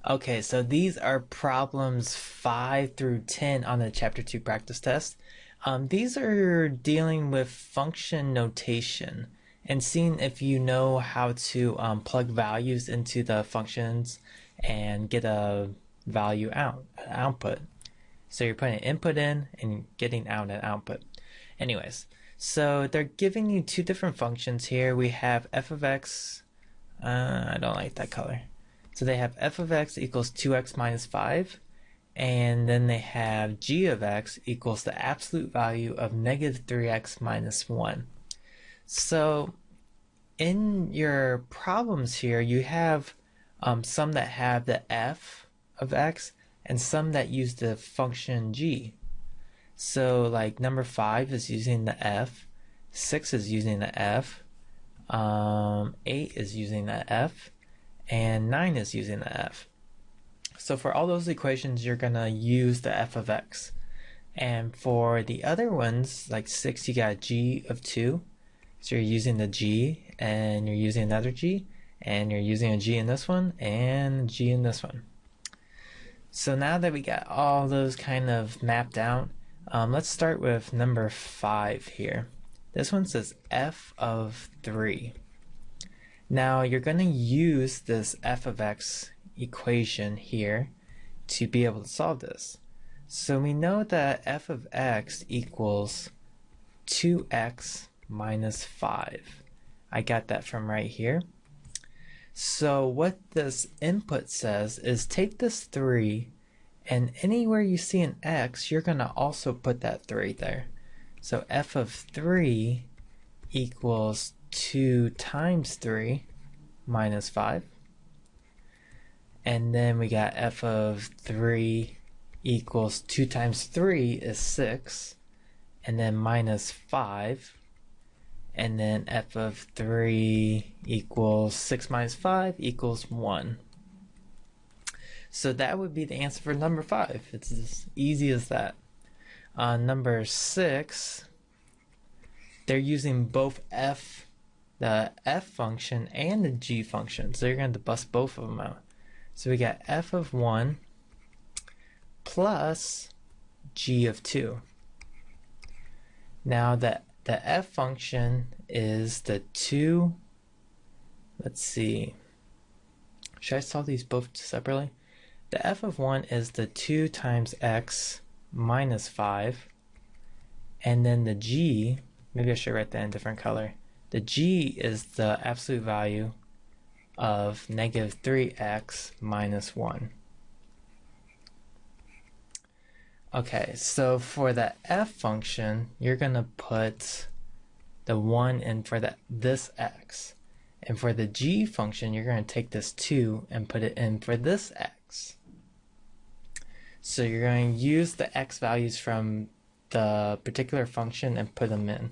Okay, so these are problems 5 through 10 on the Chapter 2 practice test. These are dealing with function notation and seeing if you know how to plug values into the functions and get a value output. So you're putting input in and getting out an output. Anyways, so they're giving you two different functions here. We have f of x. I don't like that color. So they have f of x equals 2x minus 5, and then they have g of x equals the absolute value of negative 3x minus 1. So in your problems here, you have some that have the f of x and some that use the function g. So like number 5 is using the f, 6 is using the f, 8 is using the f, and 9 is using the f. So for all those equations, you're going to use the f of x. And for the other ones, like 6, you got g of 2. So you're using the g, and you're using another g, and you're using a g in this one, and g in this one. So now that we got all those kind of mapped out, let's start with number 5 here. This one says f of 3. Now you're going to use this f of x equation here to be able to solve this. So we know that f of x equals 2x minus 5. I got that from right here. So what this input says is take this 3, and anywhere you see an x, you're going to also put that 3 there. So f of 3 equals 2 times 3 minus 5. And then we got f of 3 equals 2 times 3 is 6. And then minus 5. And then f of 3 equals 6 minus 5 equals 1. So that would be the answer for number 5. It's as easy as that. Number 6, they're using both the f function and the g function. So you're going to bust both of them out. So we got f of 1 plus g of 2. Now the f function is the 2. Let's see. Should I solve these both separately? The f of 1 is the 2 times x minus 5. And then the g, maybe I should write that in a different color. The g is the absolute value of negative 3x minus 1. Okay, so for the f function, you're going to put the 1 in for this x. And for the g function, you're going to take this 2 and put it in for this x. So you're going to use the x values from the particular function and put them in.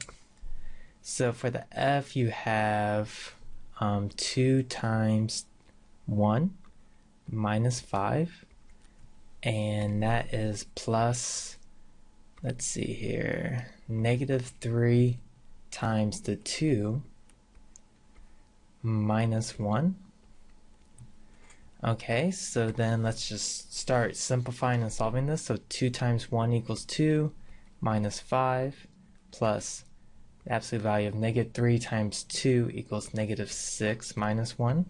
So for the f, you have 2 times 1 minus 5. And that is plus, let's see here, negative 3 times the 2 minus 1. Okay, so then let's just start simplifying and solving this. So 2 times 1 equals 2 minus 5 plus the absolute value of negative 3 times 2 equals negative 6 minus 1.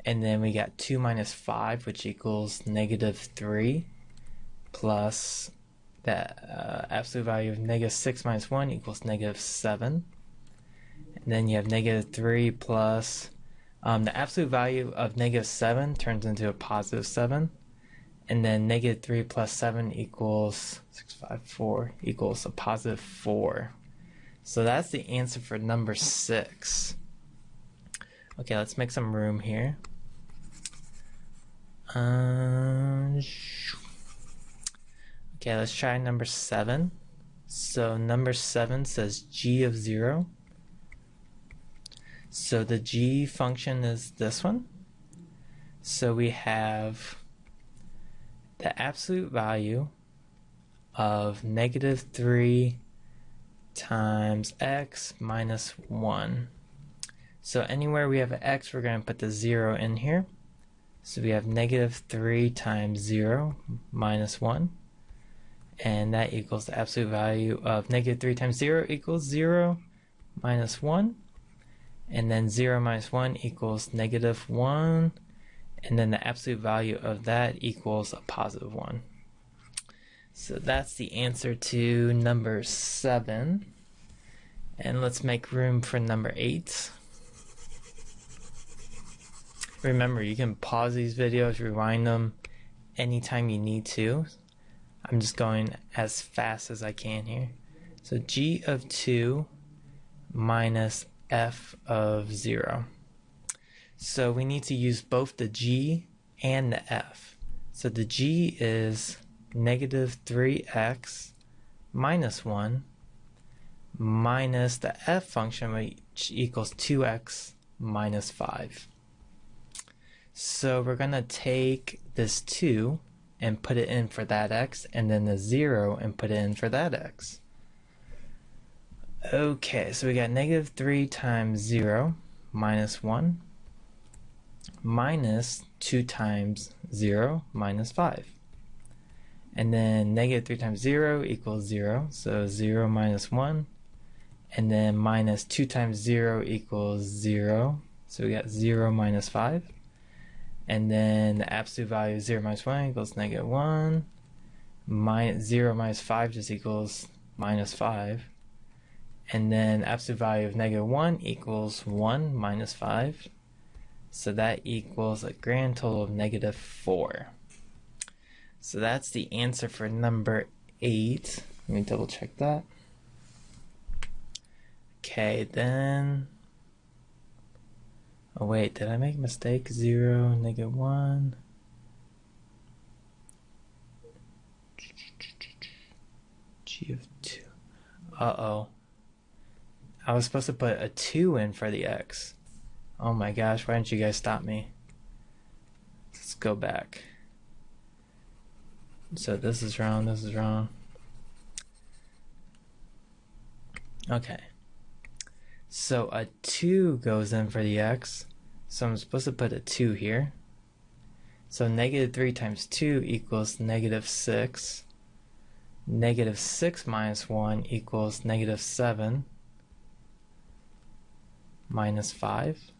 And then we got 2 minus 5, which equals negative 3, plus the absolute value of negative 6 minus 1 equals negative 7. And then you have negative 3 plus the absolute value of negative 7 turns into a positive 7. And then negative 3 plus 7 equals 6, 5, 4 equals a positive 4. So that's the answer for number 6. Okay, let's make some room here. Okay, let's try number 7. So number 7 says g of 0. So the g function is this one. So we have the absolute value of negative 3 times x minus 1. So anywhere we have an x, we're going to put the 0 in here. So we have negative 3 times 0 minus 1. And that equals the absolute value of negative 3 times 0 equals 0 minus 1. And then 0 minus 1 equals negative 1. And then the absolute value of that equals a positive 1. So that's the answer to number 7. And let's make room for number 8. Remember, you can pause these videos, rewind them anytime you need to. I'm just going as fast as I can here. So g of 2 minus f of 0. So we need to use both the g and the f. So the g is negative 3x minus 1 minus the f function, which equals 2x minus 5. So we're going to take this 2 and put it in for that x, and then the 0 and put it in for that x. Okay, so we got negative 3 times 0 minus 1 minus 2 times 0 minus 5. And then negative 3 times 0 equals 0, so 0 minus 1. And then minus 2 times 0 equals 0, so we got 0 minus 5. And then the absolute value of 0 minus 1 equals negative 1. 0 minus 5 just equals minus 5. And then absolute value of negative 1 equals 1 minus 5. So that equals a grand total of negative 4. So that's the answer for number 8. Let me double check that. Okay, then... Oh wait, did I make a mistake? 0, negative 1. G of 2. Uh-oh. I was supposed to put a 2 in for the x. Oh my gosh, why didn't you guys stop me? Let's go back. So this is wrong, this is wrong. Okay. So a 2 goes in for the x. So I'm supposed to put a 2 here. So negative 3 times 2 equals negative 6. Negative 6 minus 1 equals negative 7 minus 5.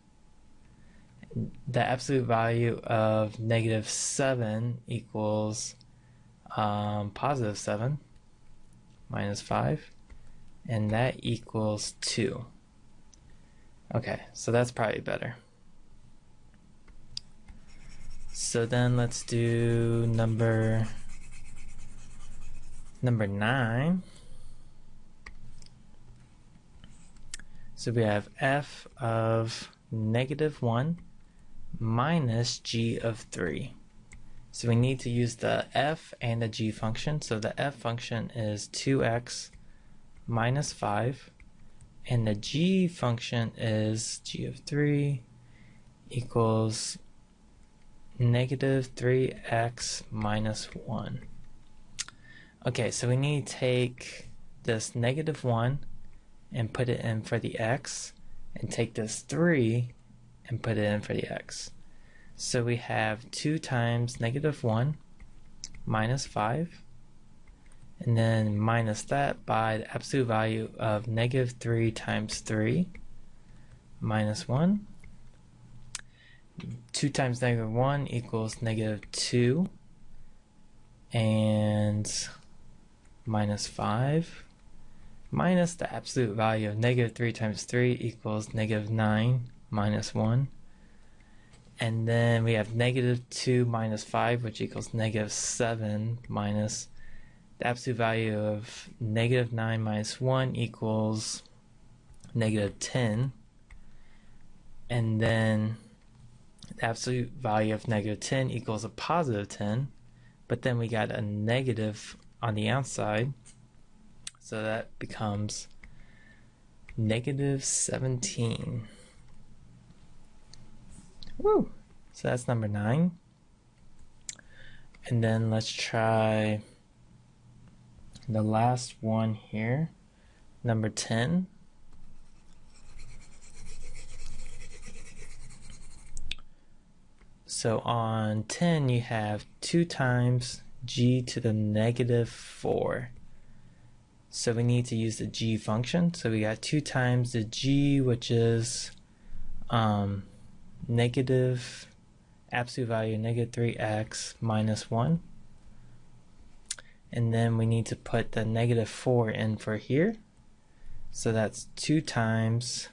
The absolute value of negative 7 equals positive 7 minus 5. And that equals 2. Okay, so that's probably better. So then let's do number 9. So we have f of negative 1 minus g of 3. So we need to use the f and the g function. So the f function is 2x minus 5. And the g function is g of 3 equals negative 3x minus 1. Okay, so we need to take this negative 1 and put it in for the x, and take this 3 and put it in for the x. So we have 2 times negative 1 minus 5. And then minus that by the absolute value of negative 3 times 3 minus 1. 2 times negative 1 equals negative 2. And minus 5. Minus the absolute value of negative 3 times 3 equals negative 9 minus 1. And then we have negative 2 minus 5, which equals negative 7 minus the absolute value of negative 9 minus 1 equals negative 10. And then the absolute value of negative 10 equals a positive 10. But then we got a negative on the outside. So that becomes negative 17. Woo! So that's number 9. And then let's try the last one here, number 10. So on 10, you have 2 times g to the negative 4. So we need to use the g function. So we got 2 times the g, which is negative absolute value negative 3x minus 1. And then we need to put the negative 4 in for here. So that's 2 times,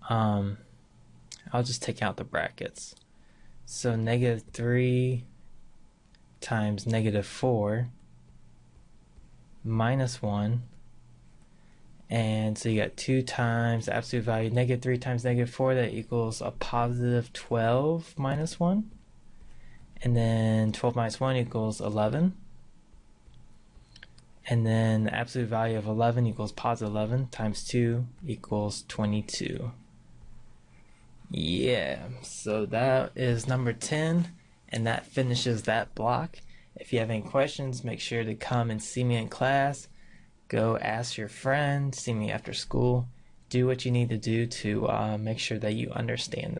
I'll just take out the brackets. So negative 3 times negative 4 minus 1. And so you got 2 times absolute value negative 3 times negative 4, that equals a positive 12 minus 1. And then 12 minus 1 equals 11. And then the absolute value of 11 equals positive 11 times 2 equals 22. Yeah, so that is number 10, and that finishes that block. If you have any questions, make sure to come and see me in class. Go ask your friend, see me after school. Do what you need to do to make sure that you understand